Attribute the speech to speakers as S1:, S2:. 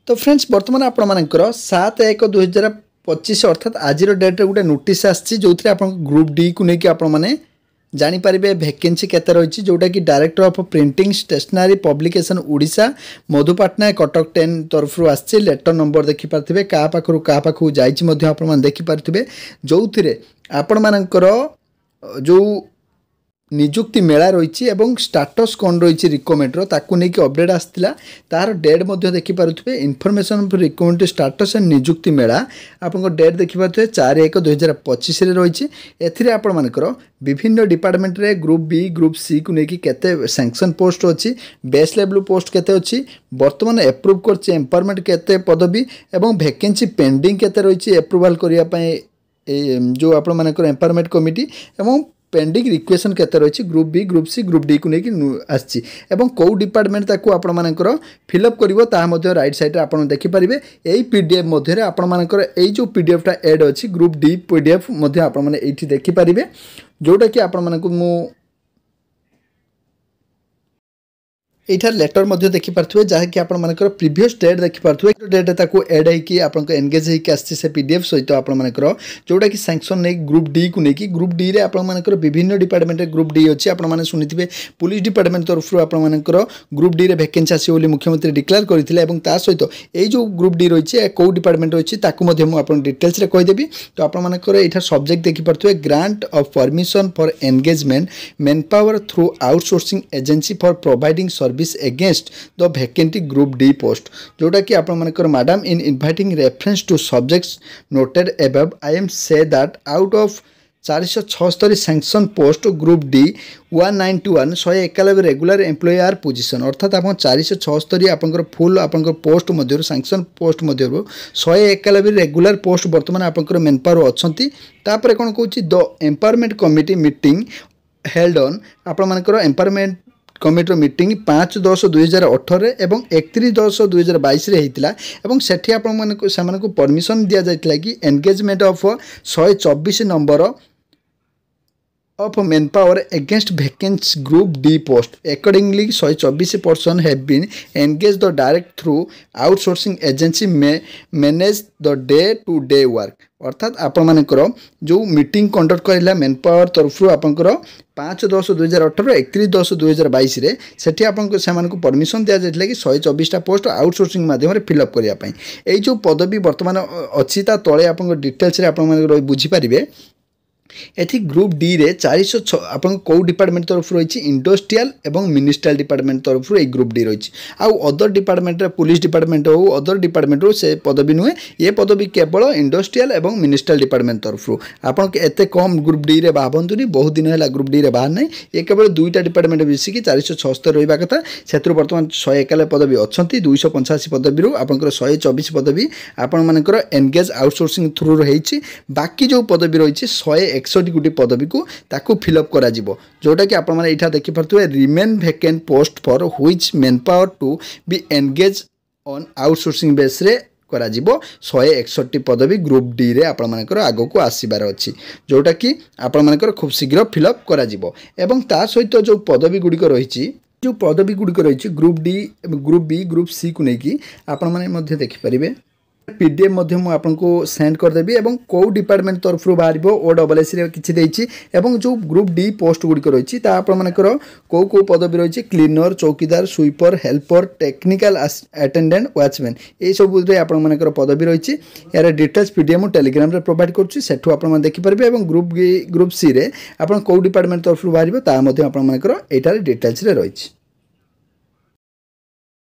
S1: तो फ्रेंड्स बर्तमान आपर 7/1/2025 अर्थात आज डेट्रे गोटे नोटिस आसी जो आप ग्रुप डी को लेकिन आपने जानीपर भैकेन्सी केते रही जोटा कि director of printing stationery publication Odisha Madhupatna Cuttack 10 तरफ आसी लेटर नंबर देखिपारे क्या पाखु क्या पाखु जाइए देखिपारे जो थे आपण मानकर जो निजुक्ति मेला रही एवं स्टाटस कौन रही रिकमेंडर ताकू नहीं अपडेट आसाला तार डेट देखिपे इनफर्मेशन रिकमेंड स्टाटस एंड निजुक्ति मेला आप डेट देखिपे 4/1/2025 रही एपर विभिन्न डिपार्टमेंट रे ग्रुप बी ग्रुप सी को लेकिन केते सैंक्शन पोस्ट अच्छी बेस लेवल पोस्ट केते अच्छी बर्तमान एप्रूव कर एम्पावरमेंट केते पदवी एवं वैकेंसी पेंडिंग केते रही एप्रूवाल करने जो आप एम्पावरमेंट कमिटी एवं पेंडिंग रिक्वेशन केते रही group B group C group D को लेकिन आसी कौ डिपार्टमेंट ताकू आपणकर फिलअप कर राइट साइड आप देखिपारे यही पीडीएफ मध्य आपणकर यही जो पीडीएफटा एड अच्छी ग्रुप डी पीडीएफ आपठी देखिपारे जोटा कि आपको एठार लेटर मध्य देखिपारे जहाँकि आपर प्रीवियस डेट देखिपारे डेट ताको एड होगी आप एंगेज होकर आसे पीडीएफ सहित आपर जोटा कि सैंक्शन नहीं ग्रुप डी को लेकिन ग्रुप डी रे आपर विभिन्न डिपार्टमेंट ग्रुप डी अच्छी आपने शुनिथे पुलिस डिपार्टमेंट तरफ आपर ग्रुप डी रे वैकेंसी आसी मुख्यमंत्री डिक्लेयर करते सहित यही जो ग्रुप डी रही कौ डिपार्टमेंट रही ताकू डिटेल्स कहीदेवी तो आपर यहाँ सब्जेक्ट देखिपारे grant of permission for engagement man power through outsourcing agency for providing service against the vacant group D post जोटा कि आप madam in inviting reference to subjects noted above I am say that out of 476 sanction post group D 191 191 regular employer position अर्थात आप 476 आप full आप post मध्य sanction post मध्य 191 regular post बर्तमान आप मेन पावर अच्छा कौन कौन the empowerment committee meeting held on आपर एम्पावरमेंट कमिटर मीटिंग 5/10/2018 एवं 31/10/2022 होता है सेठी आपको परमिशन दि जाता कि engagement of 124 number of man power against vacancy group D post accordingly 124 person have been engage the direct through outsourcing agency manage the day to day work अर्थात आपर जो मीटिंग कंडक्ट करला मैन पावर तरफ आपंकर 5/10/2018 31/10/2022 सेठी आपको permission दि जाता कि 124टा पोस्ट आउटसोर्सिंग माध्यम फिलअप करने यही जो पदवी बर्तमान अच्छी तले आप डिटेल्स आप बुझीपारे एथि ग्रुप डी रे 406 आपन कौ डिपार्टमेंट तरफ रही इंडस्ट्रियल एवं मिनिस्ट्रियल डिपार्टमेंट तरफ एक ग्रुप डी रही आउ अदर डिपार्टमेंट रे पुलिस डिपार्टमेंट हो अदर डिपार्टमेंट रो से पदवी नुहे ये पदवी केवल इंडस्ट्रियल एवं मिनिस्ट्रियल डिपार्टमेंट तरफ आपन एते कम ग्रुप डी रे भावंतुनी बहुत दिन है ग्रुप डी रे बाहर नहीं ये केवल दुईटा डिपार्टमेंट मिसिकी 476 रहा कथा से बर्तमान 191 पदवी अच्छा 285 पदवी आपंकर 124 पदवी आपण एंगेज आउटसोर्सिंग थ्रू रही बाकी जो पदवी रही 161 गोटी पदवी को ताकू फिलअप करा जोटा कि आप यहाँ देखिपे remain vacant post for which man power to be engage on outsourcing base रे करा 161 पदवी ग्रुप डी रे आपणकर आग को आसबार अच्छी जोटा कि आपणकर खूब शीघ्र फिलअप करा एवं ता सहित जो पदवी गुड़िक रही जो पदवी गुड़िक रही group D group B group C को लेकिन आपण देखिपारे पीडीएफ आपको सेंड करदेवी एवं कौ डिपार्टमेंट तरफ बाहर OSS किसी जो ग्रुप डी पोस्ट गुड़िक रही आपंकर कौ कौ पदवी रही क्लीनर चौकीदार sweeper helper technical attendant watchman ये सब आपर पदवी रही यार डिटेल्स पीडीएफ टेलीग्राम रे प्रोवाइड करूँ आप देखिपारे ग्रुप सी रे आप कौ डिपार्टमेंट तरफ बाहर आपंकर यहाँ डिटेल्स रही।